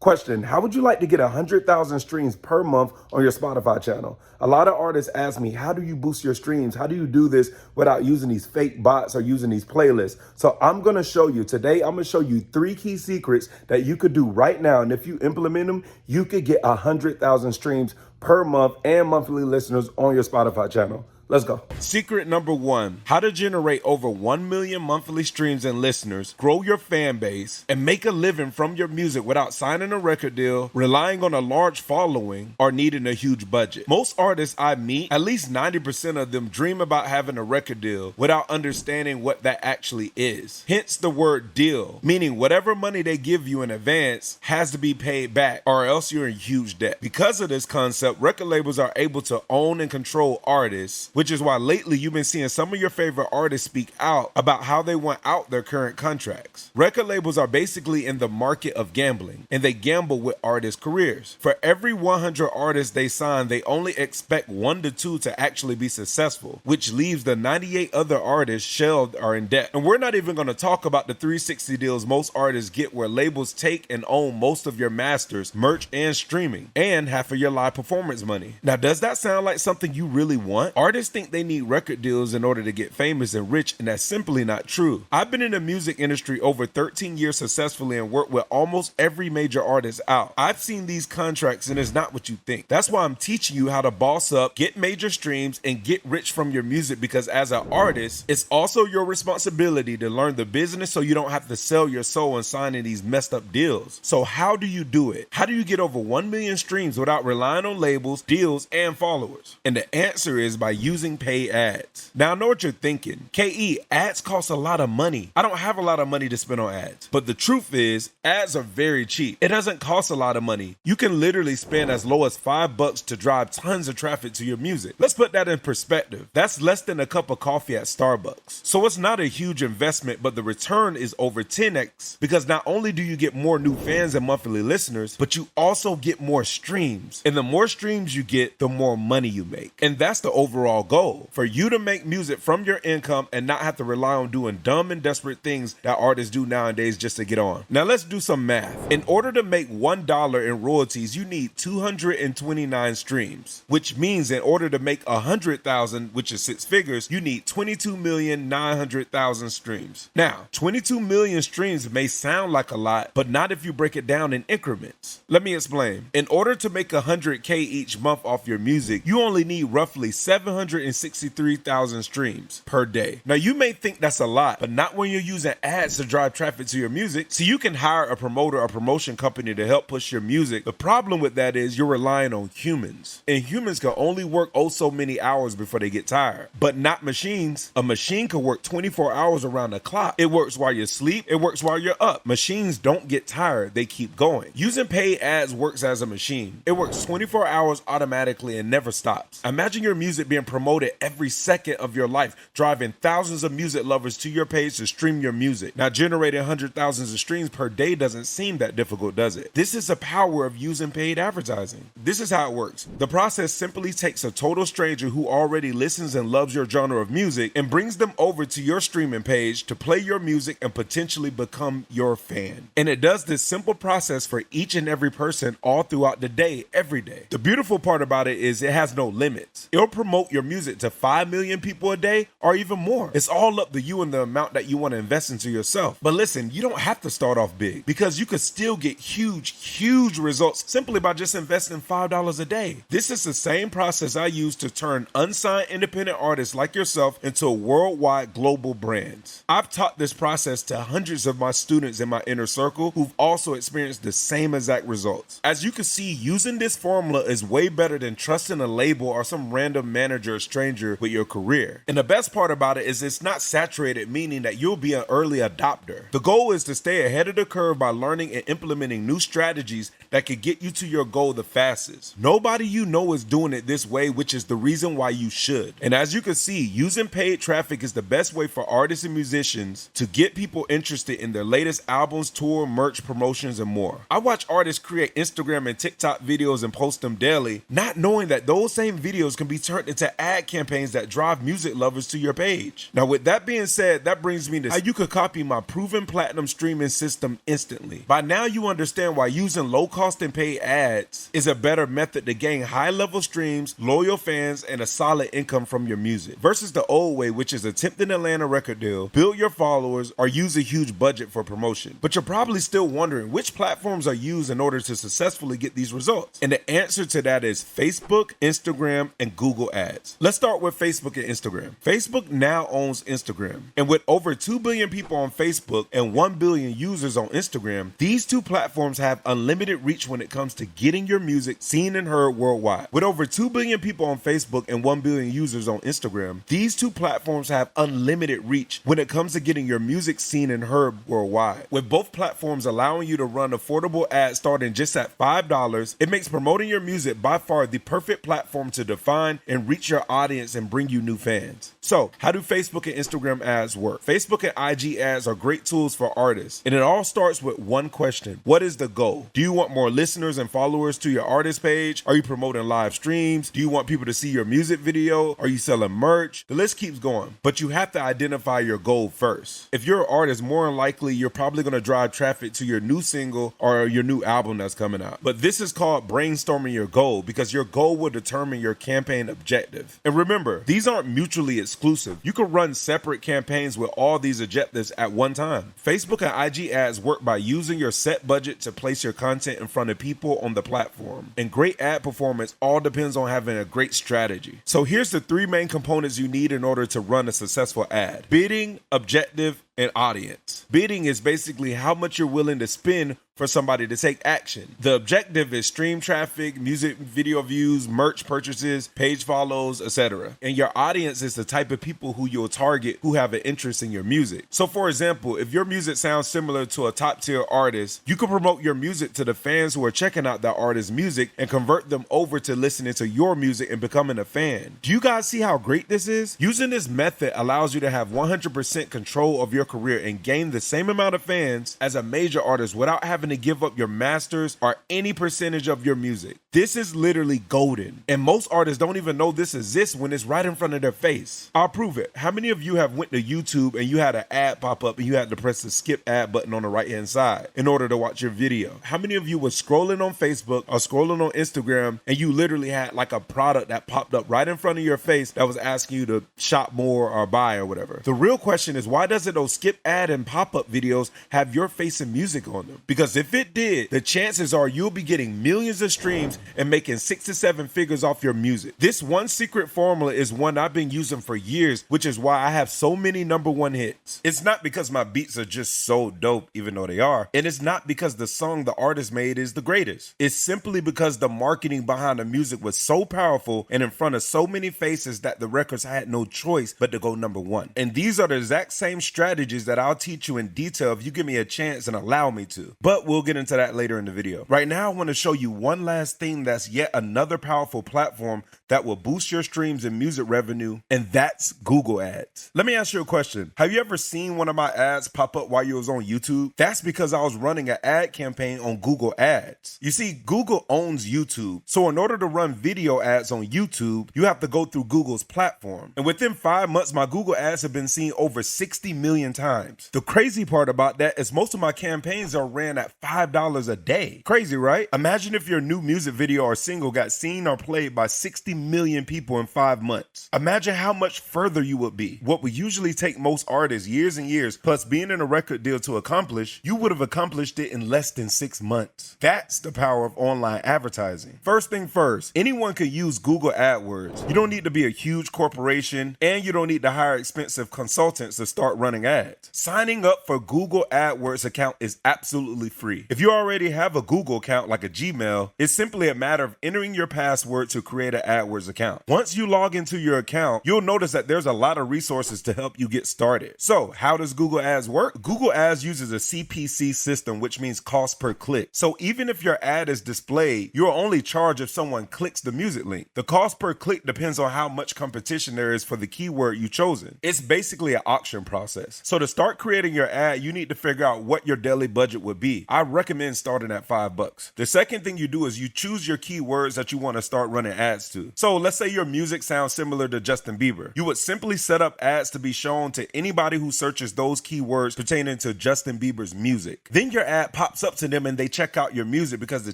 Question, how would you like to get 100,000 streams per month on your Spotify channel? A lot of artists ask me, how do you boost your streams? How do you do this without using these fake bots or using these playlists? So I'm gonna show you, today I'm gonna show you 3 key secrets that you could do right now. And if you implement them, you could get 100,000 streams per month and monthly listeners on your Spotify channel. Let's go. Secret number 1, how to generate over 1 million monthly streams and listeners, grow your fan base, and make a living from your music without signing a record deal, relying on a large following, or needing a huge budget. Most artists I meet, at least 90% of them dream about having a record deal without understanding what that actually is. Hence the word deal, meaning whatever money they give you in advance has to be paid back or else you're in huge debt. Because of this concept, record labels are able to own and control artists, which is why lately you've been seeing some of your favorite artists speak out about how they want out their current contracts. Record labels are basically in the market of gambling, and they gamble with artists' careers. For every 100 artists they sign, they only expect 1 to 2 to actually be successful, which leaves the 98 other artists shelved or in debt. And we're not even going to talk about the 360 deals most artists get, where labels take and own most of your masters, merch, and streaming, and half of your live performance money. Now, does that sound like something you really want? Artists think they need record deals in order to get famous and rich, and that's simply not true. I've been in the music industry over 13 years successfully and worked with almost every major artist out. I've seen these contracts and it's not what you think. That's why I'm teaching you how to boss up, get major streams, and get rich from your music, because as an artist, it's also your responsibility to learn the business so you don't have to sell your soul and signing these messed up deals. So how do you do it? How do you get over 1 million streams without relying on labels, deals, and followers? And the answer is by using paid ads. Now I know what you're thinking. KE, ads cost a lot of money. I don't have a lot of money to spend on ads. But the truth is, ads are very cheap. It doesn't cost a lot of money. You can literally spend as low as $5 to drive tons of traffic to your music. Let's put that in perspective. That's less than a cup of coffee at Starbucks. So it's not a huge investment, but the return is over 10x, because not only do you get more new fans and monthly listeners, but you also get more streams. And the more streams you get, the more money you make. And that's the overall goal, for you to make music from your income and not have to rely on doing dumb and desperate things that artists do nowadays just to get on. Now let's do some math. In order to make $1 in royalties, you need 229 streams, which means in order to make 100,000, which is 6 figures, you need 22,900,000 streams. Now, 22 million streams may sound like a lot, but not if you break it down in increments. Let me explain. In order to make 100K each month off your music, you only need roughly 763,000 streams per day. Now you may think that's a lot, but not when you're using ads to drive traffic to your music. So you can hire a promoter or promotion company to help push your music. The problem with that is you're relying on humans, and humans can only work oh so many hours before they get tired, but not machines. A machine can work 24 hours around the clock. It works while you sleep. It works while you're up. Machines don't get tired. They keep going. Using paid ads works as a machine. It works 24 hours automatically and never stops. Imagine your music being promoted every second of your life, driving thousands of music lovers to your page to stream your music. Now, generating hundreds of thousands of streams per day doesn't seem that difficult, does it? This is the power of using paid advertising. This is how it works. The process simply takes a total stranger who already listens and loves your genre of music and brings them over to your streaming page to play your music and potentially become your fan. And it does this simple process for each and every person all throughout the day, every day. The beautiful part about it is it has no limits. It'll promote your music to 5 million people a day or even more. It's all up to you and the amount that you want to invest into yourself. But listen, you don't have to start off big, because you could still get huge results simply by just investing $5 a day. This is the same process I use to turn unsigned independent artists like yourself into worldwide global brands. I've taught this process to hundreds of my students in my inner circle who've also experienced the same exact results. As you can see, using this formula is way better than trusting a label or some random manager or stranger with your career. And the best part about it is it's not saturated, meaning that you'll be an early adopter. The goal is to stay ahead of the curve by learning and implementing new strategies that could get you to your goal the fastest. Nobody you know is doing it this way, which is the reason why you should. And as you can see, using paid traffic is the best way for artists and musicians to get people interested in their latest albums, tour, merch, promotions, and more. I watch artists create Instagram and TikTok videos and post them daily, not knowing that those same videos can be turned into ad campaigns that drive music lovers to your page. Now, with that being said, that brings me to how you could copy my proven platinum streaming system instantly. By now, you understand why using low cost and paid ads is a better method to gain high level streams, loyal fans, and a solid income from your music versus the old way, which is attempt to land a record deal, build your followers, or use a huge budget for promotion. But you're probably still wondering which platforms are used in order to successfully get these results. And the answer to that is Facebook, Instagram, and Google Ads. Let's start with Facebook and Instagram. Facebook now owns Instagram. And with over 2 billion people on Facebook and 1 billion users on Instagram, these two platforms have unlimited reach when it comes to getting your music seen and heard worldwide. With over 2 billion people on Facebook and 1 billion users on Instagram, these two platforms have unlimited reach when it comes to getting your music seen and heard worldwide. With both platforms allowing you to run affordable ads starting just at $5, it makes promoting your music by far the perfect platform to define and reach your audience and bring you new fans. So, how do Facebook and Instagram ads work? Facebook and IG ads are great tools for artists, and it all starts with one question. What is the goal? Do you want more listeners and followers to your artist page? Are you promoting live streams? Do you want people to see your music video? Are you selling merch? The list keeps going, but you have to identify your goal first. If you're an artist, more than likely, you're probably going to drive traffic to your new single or your new album that's coming out. But this is called brainstorming your goal because your goal will determine your campaign objective. And remember, these aren't mutually exclusive. You can run separate campaigns with all these objectives at one time. Facebook and IG ads work by using your set budget to place your content in front of people on the platform. And great ad performance all depends on having a great strategy. So here's the 3 main components you need in order to run a successful ad: bidding, objective, and audience. Bidding is basically how much you're willing to spend for somebody to take action. The objective is stream traffic, music video views, merch purchases, page follows, etc. And your audience is the type of people who you'll target who have an interest in your music. So for example, if your music sounds similar to a top tier artist, you can promote your music to the fans who are checking out that artist's music and convert them over to listening to your music and becoming a fan. Do you guys see how great this is? Using this method allows you to have 100% control of your career and gain the same amount of fans as a major artist without having to give up your masters or any percentage of your music. This is literally golden, and most artists don't even know this exists when it's right in front of their face. I'll prove it. How many of you have went to YouTube and you had an ad pop up and you had to press the skip ad button on the right hand side in order to watch your video? How many of you were scrolling on Facebook or scrolling on Instagram and you literally had like a product that popped up right in front of your face that was asking you to shop more or buy or whatever? The real question is, why doesn't those skip ad and pop-up videos have your face and music on them? Because if it did, the chances are you'll be getting millions of streams and making 6 to 7 figures off your music. This one secret formula is one I've been using for years, which is why I have so many #1 hits. It's not because my beats are just so dope, even though they are, and it's not because the song the artist made is the greatest. It's simply because the marketing behind the music was so powerful and in front of so many faces that the records had no choice but to go #1. And these are the exact same strategies that I'll teach you in detail if you give me a chance and allow me to. But we'll get into that later in the video. Right now, I want to show you one last thing that's yet another powerful platform that will boost your streams and music revenue, and that's Google Ads. Let me ask you a question. Have you ever seen one of my ads pop up while you was on YouTube? That's because I was running an ad campaign on Google Ads. You see, Google owns YouTube. So in order to run video ads on YouTube, you have to go through Google's platform. And within 5 months, my Google ads have been seen over 60 million times. The crazy part about that is most of my campaigns are ran at $5 a day. Crazy, right? Imagine if your new music video or single got seen or played by 60 million people in 5 months. Imagine how much further you would be. What would usually take most artists years and years, plus being in a record deal to accomplish, you would have accomplished it in less than 6 months. That's the power of online advertising. First thing first, anyone could use Google AdWords. You don't need to be a huge corporation, and you don't need to hire expensive consultants to start running ads. Signing up for Google AdWords account is absolutely free. If you already have a Google account like a Gmail, it's simply a matter of entering your password to create an AdWords account. Once you log into your account, you'll notice that there's a lot of resources to help you get started. So how does Google Ads work? Google Ads uses a CPC system, which means cost per click. So even if your ad is displayed, you'll only charge if someone clicks the music link. The cost per click depends on how much competition there is for the keyword you've chosen. It's basically an auction process. So to start creating your ad, you need to figure out what your daily budget would be. I recommend starting at $5. The second thing you do is you choose your keywords that you want to start running ads to. So let's say your music sounds similar to Justin Bieber. You would simply set up ads to be shown to anybody who searches those keywords pertaining to Justin Bieber's music. Then your ad pops up to them and they check out your music, because the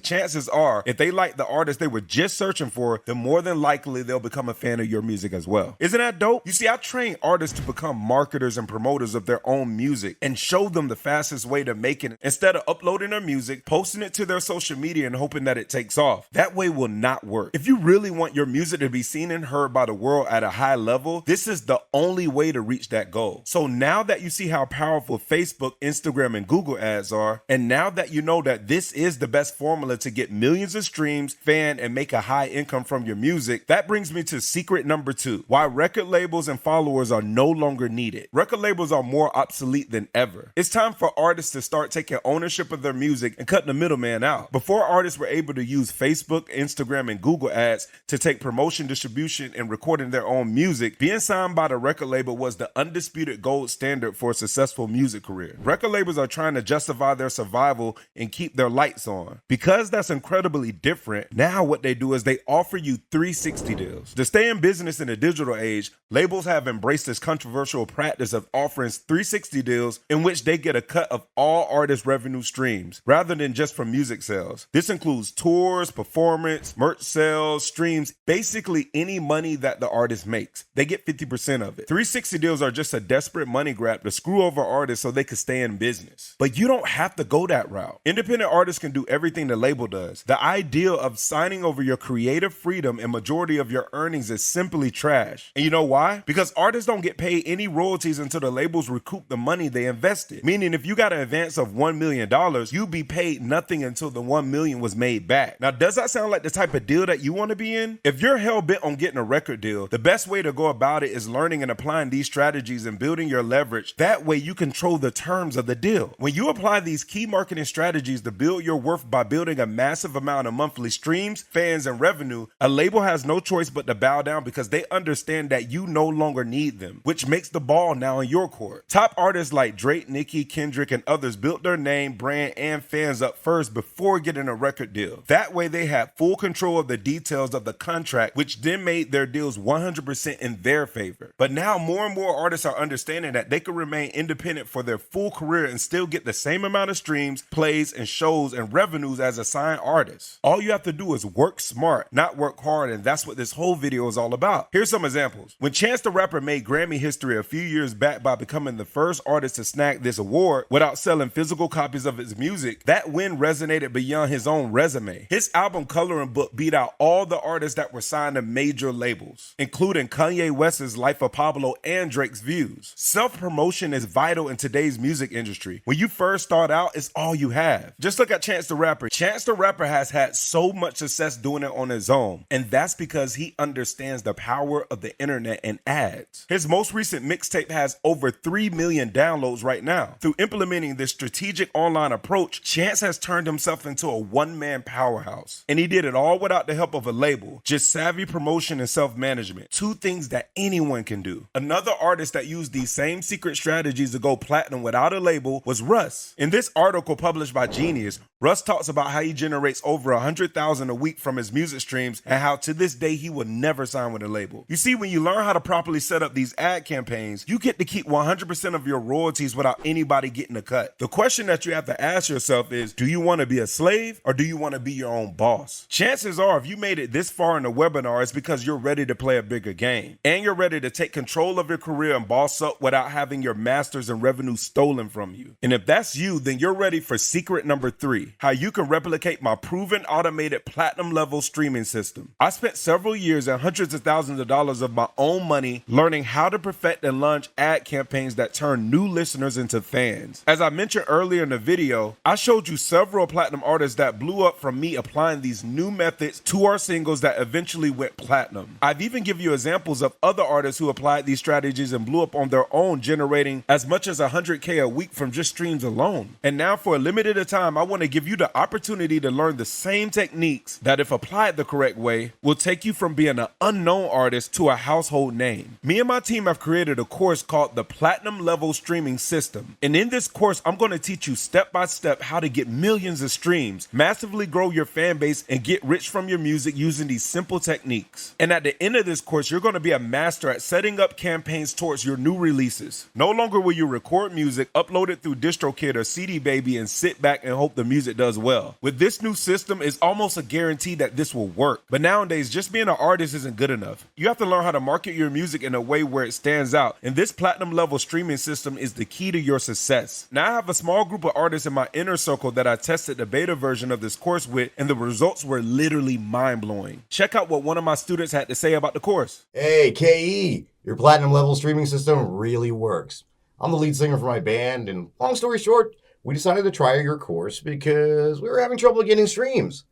chances are, if they like the artist they were just searching for, then more than likely they'll become a fan of your music as well. Isn't that dope? You see, I train artists to become marketers and promoters of their own music and show them the fastest way to make it, instead of uploading their music, posting it to their social media and hoping that it takes off. That way will not work. If you really want your music to be seen and heard by the world at a high level, this is the only way to reach that goal. So now that you see how powerful Facebook, Instagram, and Google ads are, and now that you know that this is the best formula to get millions of streams, fan, and make a high income from your music, that brings me to secret number 2, why record labels and followers are no longer needed. Record labels are more obsolete than ever. It's time for artists to start taking ownership of their music and cutting the middleman out. Before artists were able to use Facebook, Instagram, and Google ads to take promotion, distribution, and recording their own music, being signed by the record label was the undisputed gold standard for a successful music career. Record labels are trying to justify their survival and keep their lights on. Because that's incredibly different, now what they do is they offer you 360 deals. To stay in business in the digital age, labels have embraced this controversial practice of offering 360 deals in which they get a cut of all artist revenue streams, rather than just from music sales. This includes tours, performance, merch sales, streams, basically any money that the artist makes. They get 50% of it. 360 deals are just a desperate money grab to screw over artists so they can stay in business. But you don't have to go that route. Independent artists can do everything the label does. The idea of signing over your creative freedom and majority of your earnings is simply trash. And you know why? Because artists don't get paid any royalties until the labels recoup the money they invested. Meaning if you got an advance of $1 million, you'd be paid nothing until the $1 million was made back. Now, does that sound like the type of deal that you want to be in? If you're hell-bent on getting a record deal, the best way to go about it is learning and applying these strategies and building your leverage. That way you control the terms of the deal. When you apply these key marketing strategies to build your worth by building a massive amount of monthly streams, fans, and revenue, a label has no choice but to bow down, because they understand that you no longer need them, which makes the ball now in your court. Top artists like Drake, Nicki, Kendrick, and others built their name, brand, and fans up first before getting a record deal. That way they had full control of the details of the contract, which then made their deals 100% in their favor. But now more and more artists are understanding that they can remain independent for their full career and still get the same amount of streams, plays, and shows and revenues as a signed artist. All you have to do is work smart, not work hard, and that's what this whole video is all about. Here's some examples. When Chance the Rapper made Grammy history a few years back by becoming the first artist to snag this award without selling physical copies of his music, that win resonated beyond his own resume. His album Coloring Book beat out all the artists that were signed to major labels, including Kanye West's Life of Pablo and Drake's Views. Self-promotion is vital in today's music industry. When you first start out, it's all you have. Just look at Chance the Rapper. Chance the Rapper has had so much success doing it on his own, and that's because he understands the power of the internet and ads. His most recent mixtape has over 3 million downloads right now. Through implementing this strategic online approach, Chance has turned himself into a one-man powerhouse. And he did it all without the help of a label, just savvy promotion and self-management. Two things that anyone can do. Another artist that used these same secret strategies to go platinum without a label was Russ. In this article published by Genius, Russ talks about how he generates over $100,000 a week from his music streams and how to this day he will never sign with a label. You see, when you learn how to properly set up these ad campaigns, you get to keep 100% of your royalties without anybody getting a cut. The question that you have to ask yourself is, do you want to be a slave or do you want to be your own boss? Chances are, if you made it this far in the webinar, it's because you're ready to play a bigger game and you're ready to take control of your career and boss up without having your masters and revenue stolen from you. And if that's you, then you're ready for secret number 3, how you can replicate my proven automated platinum level streaming system. I spent several years and hundreds of thousands of dollars of my own money learning how to perfect and launch ad campaigns that turn new listeners into fans. As I mentioned earlier in the video, I showed you several platinum artists that blew up from me applying these new methods to our singles that eventually went platinum. I've even given you examples of other artists who applied these strategies and blew up on their own, generating as much as $100K a week from just streams alone. And now for a limited time, I want to give give you the opportunity to learn the same techniques that, if applied the correct way, will take you from being an unknown artist to a household name. Me and my team have created a course called the Platinum Level Streaming System. And in this course, I'm going to teach you step by step how to get millions of streams, massively grow your fan base, and get rich from your music using these simple techniques. And at the end of this course, you're going to be a master at setting up campaigns towards your new releases. No longer will you record music, upload it through DistroKid or CD Baby, and sit back and hope the music does well. With this new system, it's almost a guarantee that this will work. But nowadays, just being an artist isn't good enough. You have to learn how to market your music in a way where it stands out. And this platinum level streaming system is the key to your success. Now, I have a small group of artists in my inner circle that I tested the beta version of this course with, and the results were literally mind-blowing. Check out what one of my students had to say about the course. Hey, KE, your platinum level streaming system really works. I'm the lead singer for my band, and long story short, we decided to try your course because we were having trouble getting streams.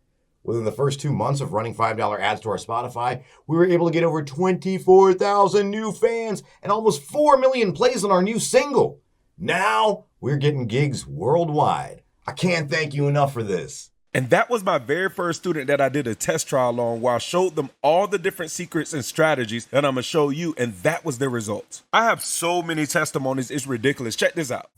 Within the first 2 months of running $5 ads to our Spotify, we were able to get over 24,000 new fans and almost 4 million plays on our new single. Now, we're getting gigs worldwide. I can't thank you enough for this. And that was my very first student that I did a test trial on, where I showed them all the different secrets and strategies that I'm going to show you, and that was the results. I have so many testimonies, it's ridiculous. Check this out.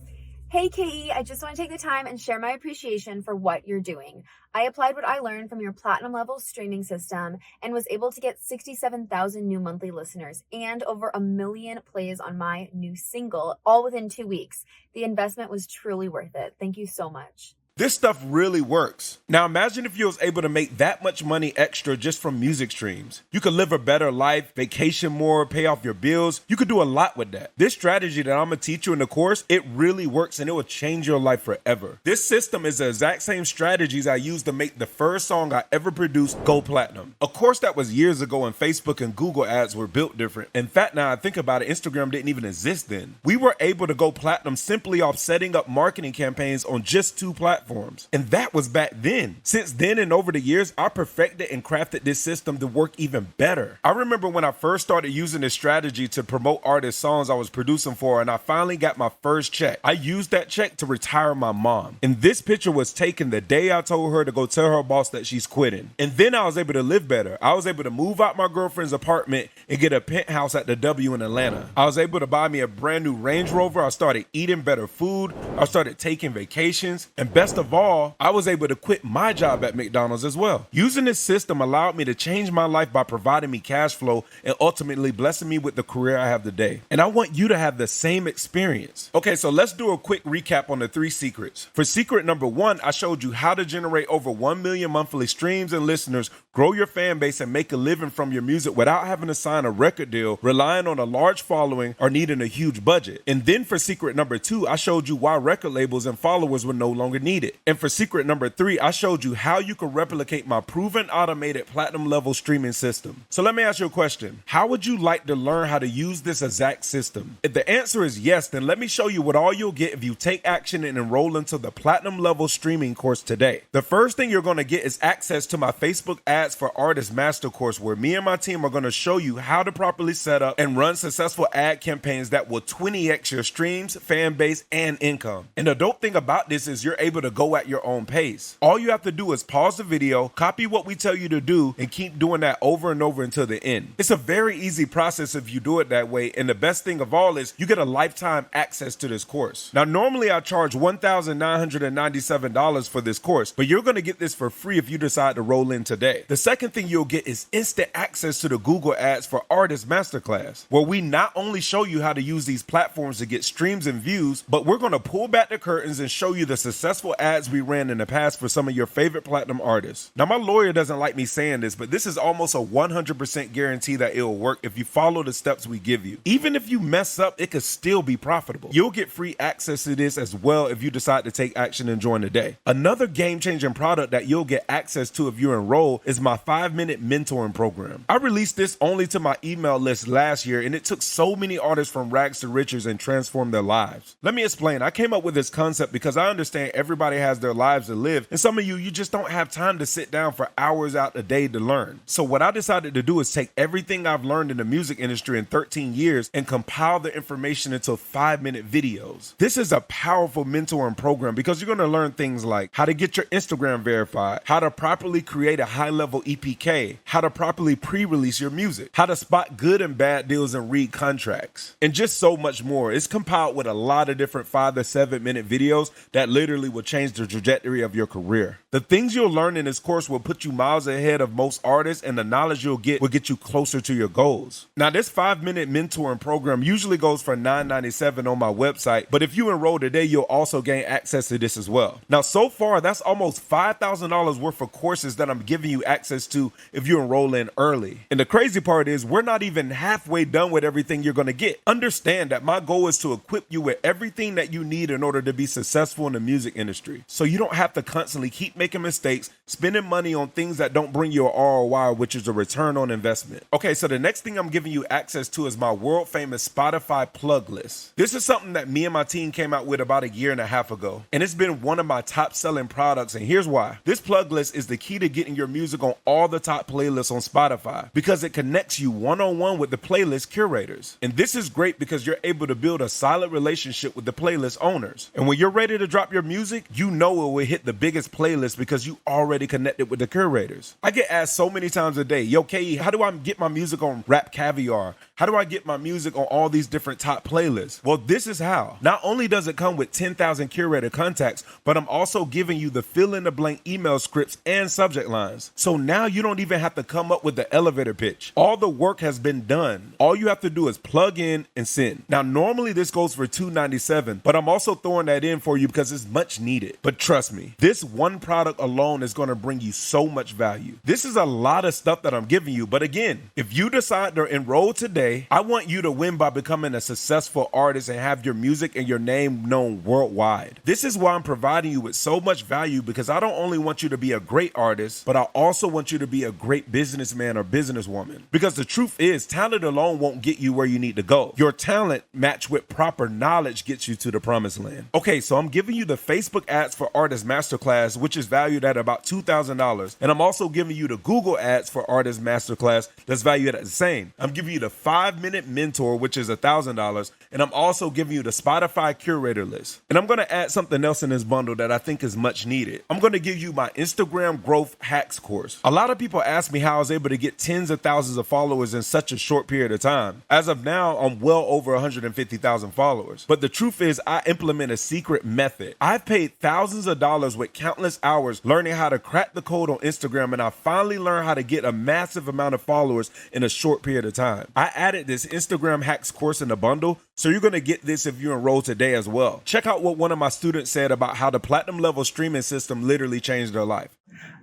Hey KE, I just want to take the time and share my appreciation for what you're doing. I applied what I learned from your platinum level streaming system and was able to get 67,000 new monthly listeners and over 1 million plays on my new single, all within 2 weeks. The investment was truly worth it. Thank you so much. This stuff really works. Now imagine if you was able to make that much money extra just from music streams. You could live a better life, vacation more, pay off your bills. You could do a lot with that. This strategy that I'm gonna teach you in the course, it really works and it will change your life forever. This system is the exact same strategies I used to make the first song I ever produced go platinum. Of course, that was years ago and Facebook and Google ads were built different. In fact, now I think about it, Instagram didn't even exist then. We were able to go platinum simply off setting up marketing campaigns on just 2 platforms. And that was back then. Since then and over the years, I perfected and crafted this system to work even better. I remember when I first started using this strategy to promote artist songs I was producing for, and I finally got my first check. I used that check to retire my mom. And this picture was taken the day I told her to go tell her boss that she's quitting. And then I was able to live better. I was able to move out my girlfriend's apartment and get a penthouse at the W in Atlanta. I was able to buy me a brand new Range Rover. I started eating better food. I started taking vacations. And best of all, I was able to quit my job at McDonald's as well. Using this system allowed me to change my life by providing me cash flow and ultimately blessing me with the career I have today. And I want you to have the same experience. Okay, so let's do a quick recap on the 3 secrets. For secret number 1, I showed you how to generate over 1 million monthly streams and listeners, grow your fan base, and make a living from your music without having to sign a record deal, relying on a large following, or needing a huge budget. And then for secret number 2, I showed you why record labels and followers were no longer needed. And for secret number 3, I showed you how you could replicate my proven automated platinum level streaming system. So let me ask you a question. How would you like to learn how to use this exact system? If the answer is yes, then let me show you what all you'll get if you take action and enroll into the platinum level streaming course today. The first thing you're going to get is access to my Facebook Ads for Artists Master course, where me and my team are going to show you how to properly set up and run successful ad campaigns that will 20x your streams, fan base, and income. And the dope thing about this is you're able to go at your own pace. All you have to do is pause the video, copy what we tell you to do, and keep doing that over and over until the end. It's a very easy process if you do it that way, and the best thing of all is you get a lifetime access to this course. Now, normally I charge $1,997 for this course, but you're going to get this for free if you decide to roll in today. The second thing you'll get is instant access to the Google Ads for Artists Masterclass, where we not only show you how to use these platforms to get streams and views, but we're going to pull back the curtains and show you the successful ads we ran in the past for some of your favorite platinum artists. Now, my lawyer doesn't like me saying this, but this is almost a 100% guarantee that it'll work if you follow the steps we give you. Even if you mess up, it could still be profitable. You'll get free access to this as well if you decide to take action and join today. Another game-changing product that you'll get access to if you enroll is my 5-minute mentoring program. I released this only to my email list last year, and it took so many artists from rags to riches and transformed their lives. Let me explain. I came up with this concept because I understand everybody everybody has their lives to live. And some of you just don't have time to sit down for hours out a day to learn. So what I decided to do is take everything I've learned in the music industry in 13 years and compile the information into 5-minute videos. This is a powerful mentoring program because you're going to learn things like how to get your Instagram verified, how to properly create a high-level EPK, how to properly pre-release your music, how to spot good and bad deals and read contracts, and just so much more. It's compiled with a lot of different 5 to 7-minute videos that literally will change the trajectory of your career. The things you'll learn in this course will put you miles ahead of most artists, and the knowledge you'll get will get you closer to your goals. Now, this 5-minute mentoring program usually goes for $9.97 on my website, but if you enroll today, you'll also gain access to this as well. Now, so far, that's almost $5,000 worth of courses that I'm giving you access to if you enroll in early. And the crazy part is we're not even halfway done with everything you're going to get. Understand that my goal is to equip you with everything that you need in order to be successful in the music industry, so you don't have to constantly keep making mistakes, spending money on things that don't bring you an ROI, which is a return on investment. Okay, so the next thing I'm giving you access to is my world famous Spotify plug list. This is something that me and my team came out with about 1.5 years ago, and it's been one of my top selling products, and here's why. This plug list is the key to getting your music on all the top playlists on Spotify because it connects you one-on-one with the playlist curators. And this is great because you're able to build a solid relationship with the playlist owners. And when you're ready to drop your music, you know it will hit the biggest playlist because you already connected with the curators. I get asked so many times a day, yo, KE, how do I get my music on Rap Caviar? How do I get my music on all these different top playlists? Well, this is how. Not only does it come with 10,000 curator contacts, but I'm also giving you the fill-in-the-blank email scripts and subject lines. So now you don't even have to come up with the elevator pitch. All the work has been done. All you have to do is plug in and send. Now, normally this goes for $297, but I'm also throwing that in for you because it's much needed. But trust me, this one product alone is going to bring you so much value. This is a lot of stuff that I'm giving you, but again, if you decide to enroll today, I want you to win by becoming a successful artist and have your music and your name known worldwide. This is why I'm providing you with so much value, because I don't only want you to be a great artist, but I also want you to be a great businessman or businesswoman. Because the truth is, talent alone won't get you where you need to go. Your talent matched with proper knowledge gets you to the promised land. Okay, so I'm giving you the Facebook Ads for Artists Masterclass, which is valued at about $2,000. And I'm also giving you the Google Ads for Artists Masterclass that's valued at the same. I'm giving you the 5-minute mentor, which is $1,000. And I'm also giving you the Spotify curator list. And I'm going to add something else in this bundle that I think is much needed. I'm going to give you my Instagram growth hacks course. A lot of people ask me how I was able to get tens of thousands of followers in such a short period of time. As of now, I'm well over 150,000 followers. But the truth is, I implement a secret method. I've paid thousands of dollars with countless hours learning how to crack the code on Instagram, and I finally learned how to get a massive amount of followers in a short period of time. I added this Instagram hacks course in the bundle, so you're going to get this if you enroll today as well. Check out what one of my students said about how the platinum level streaming system literally changed their life.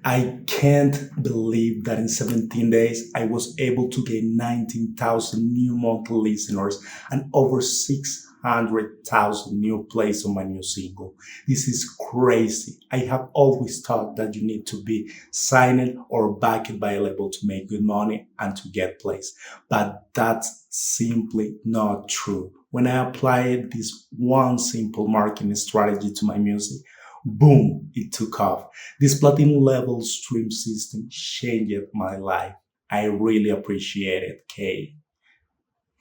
I can't believe that in 17 days, I was able to gain 19,000 new monthly listeners and over 600,000 new plays on my new single. This is crazy. I have always thought that you need to be signed or backed by a label to make good money and to get plays. But that's simply not true. When I applied this one simple marketing strategy to my music, boom, it took off. This platinum level stream system changed my life. I really appreciate it, Kay.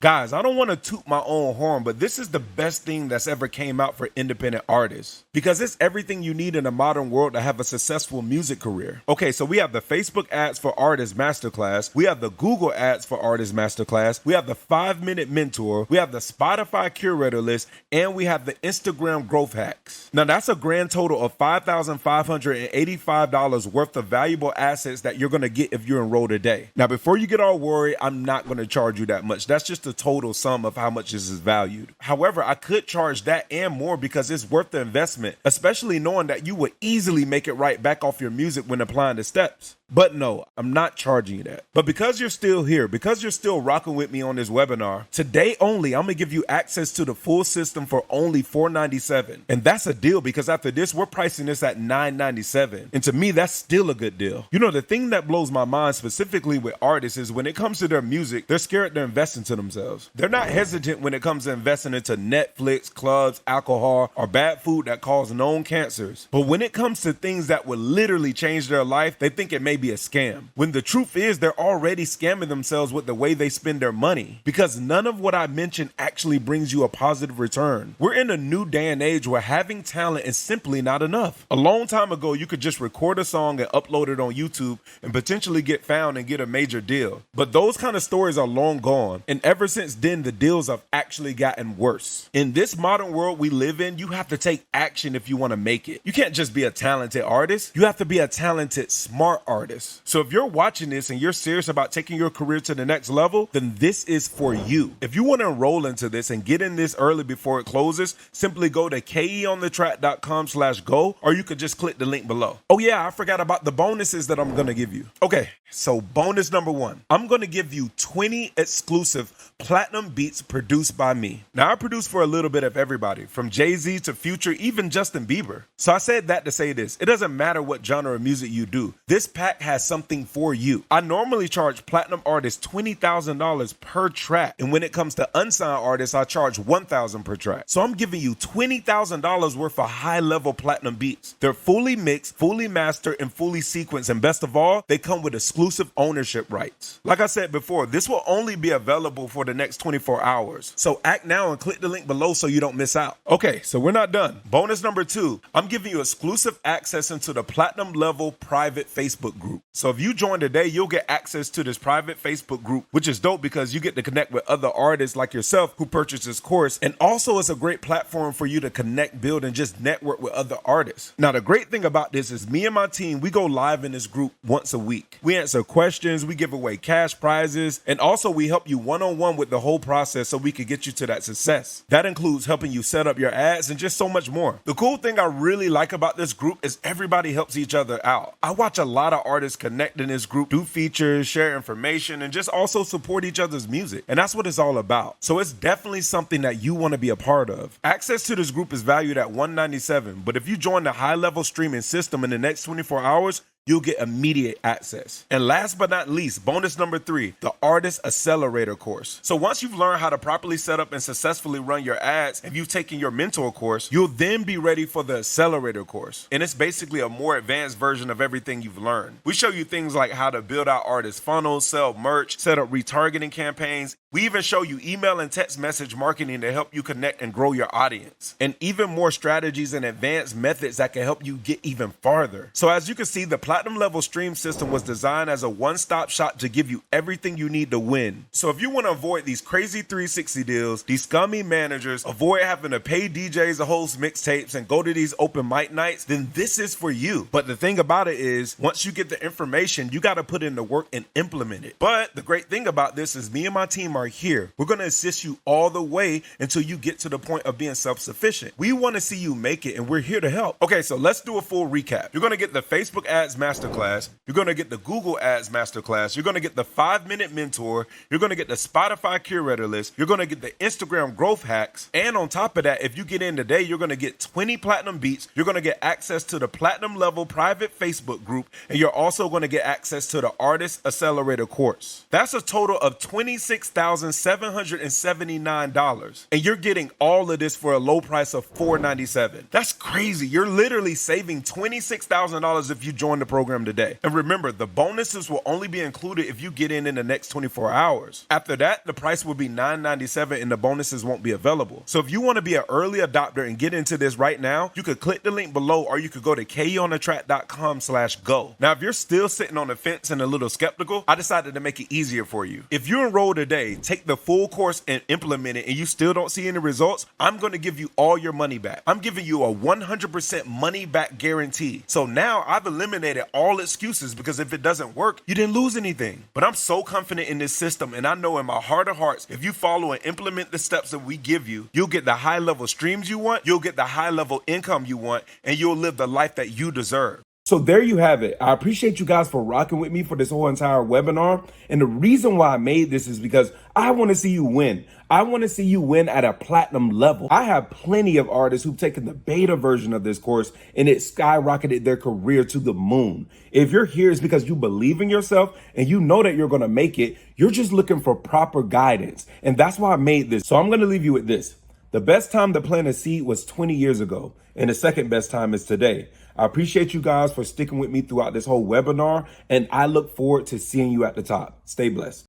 Guys, I don't want to toot my own horn, but this is the best thing that's ever came out for independent artists because it's everything you need in a modern world to have a successful music career. Okay, so we have the Facebook Ads for Artists Masterclass. We have the Google Ads for Artists Masterclass. We have the 5-minute mentor. We have the Spotify curator list, and we have the Instagram growth hacks. Now, that's a grand total of $5,585 worth of valuable assets that you're going to get if you enroll today. Now, before you get all worried, I'm not going to charge you that much. That's just the total sum of how much this is valued. However, I could charge that and more because it's worth the investment, especially knowing that you would easily make it right back off your music when applying the steps. But no, I'm not charging you that. But because you're still here, because you're still rocking with me on this webinar, today only, I'm gonna give you access to the full system for only $497. And that's a deal because after this, we're pricing this at $997. And to me, that's still a good deal. You know, the thing that blows my mind specifically with artists is when it comes to their music, they're scared to invest into themselves. They're not hesitant when it comes to investing into Netflix, clubs, alcohol, or bad food that cause known cancers. But when it comes to things that would literally change their life, they think it may be a scam. When the truth is, they're already scamming themselves with the way they spend their money because none of what I mentioned actually brings you a positive return. We're in a new day and age where having talent is simply not enough. A long time ago, you could just record a song and upload it on YouTube and potentially get found and get a major deal. But those kind of stories are long gone. And ever since then, the deals have actually gotten worse. In this modern world we live in, you have to take action if you want to make it. You can't just be a talented artist. You have to be a talented, smart artist. So if you're watching this and you're serious about taking your career to the next level, then this is for you. If you want to enroll into this and get in this early before it closes, simply go to keonthetrack.com/go, or you could just click the link below. Oh yeah, I forgot about the bonuses that I'm going to give you. Okay, so bonus number 1, I'm going to give you 20 exclusive platinum beats produced by me. Now I produce for a little bit of everybody, from Jay-Z to Future, even Justin Bieber. So I said that to say this, it doesn't matter what genre of music you do. This pack has something for you. I normally charge platinum artists $20,000 per track. And when it comes to unsigned artists, I charge $1,000 per track. So I'm giving you $20,000 worth of high-level platinum beats. They're fully mixed, fully mastered, and fully sequenced. And best of all, they come with exclusive ownership rights. Like I said before, this will only be available for the next 24 hours. So act now and click the link below so you don't miss out. Okay, so we're not done. Bonus number 2, I'm giving you exclusive access into the platinum level private Facebook group. So if you join today, you'll get access to this private Facebook group, which is dope because you get to connect with other artists like yourself who purchase this course. And also it's a great platform for you to connect, build, and just network with other artists. Now, the great thing about this is me and my team, we go live in this group once a week. We answer questions, we give away cash prizes, and also we help you one-on-one with the whole process so we can get you to that success. That includes helping you set up your ads and just so much more. The cool thing I really like about this group is everybody helps each other out. I watch a lot of artists connect in this group, do features, share information, and just also support each other's music. And that's what it's all about. So it's definitely something that you want to be a part of. Access to this group is valued at $197, but if you join the high-level streaming system in the next 24 hours, you'll get immediate access. And last but not least, bonus number 3, the Artist Accelerator course. So once you've learned how to properly set up and successfully run your ads, and you've taken your mentor course, you'll then be ready for the Accelerator course. And it's basically a more advanced version of everything you've learned. We show you things like how to build out artist funnels, sell merch, set up retargeting campaigns. We even show you email and text message marketing to help you connect and grow your audience. And even more strategies and advanced methods that can help you get even farther. So as you can see, the platinum level stream system was designed as a one-stop shop to give you everything you need to win. So if you want to avoid these crazy 360 deals, these scummy managers, avoid having to pay DJs to host mixtapes and go to these open mic nights, then this is for you. But the thing about it is, once you get the information, you got to put in the work and implement it. But the great thing about this is me and my team are here. We're going to assist you all the way until you get to the point of being self-sufficient. We want to see you make it, and we're here to help. Okay, so let's do a full recap. You're going to get the Facebook Ads Masterclass. You're going to get the Google Ads Masterclass. You're going to get the 5-minute mentor. You're going to get the Spotify curator list. You're going to get the Instagram growth hacks. And on top of that, if you get in today, you're going to get 20 platinum beats. You're going to get access to the platinum level private Facebook group. And you're also going to get access to the Artist Accelerator course. That's a total of $26,779. And you're getting all of this for a low price of $497. That's crazy. You're literally saving $26,000 if you join the program today. And remember, the bonuses will only be included if you get in the next 24 hours. After that, the price will be $997 and the bonuses won't be available. So if you want to be an early adopter and get into this right now, you could click the link below, or you could go to keonthetrack.com/go. Now, if you're still sitting on the fence and a little skeptical, I decided to make it easier for you. If you enroll today, take the full course and implement it, and you still don't see any results, I'm going to give you all your money back. I'm giving you a 100% money back guarantee. So now I've eliminated all excuses, because if it doesn't work, you didn't lose anything. But I'm so confident in this system, and I know in my heart of hearts, if you follow and implement the steps that we give you, you'll get the high level streams you want, you'll get the high level income you want, and you'll live the life that you deserve. So there you have it. I appreciate you guys for rocking with me for this whole entire webinar. And the reason why I made this is because I want to see you win. I want to see you win at a platinum level. I have plenty of artists who've taken the beta version of this course and it skyrocketed their career to the moon. If you're here, it's because you believe in yourself and you know that you're going to make it. You're just looking for proper guidance. And that's why I made this. So I'm going to leave you with this. The best time to plant a seed was 20 years ago, and the second best time is today. I appreciate you guys for sticking with me throughout this whole webinar, and I look forward to seeing you at the top. Stay blessed.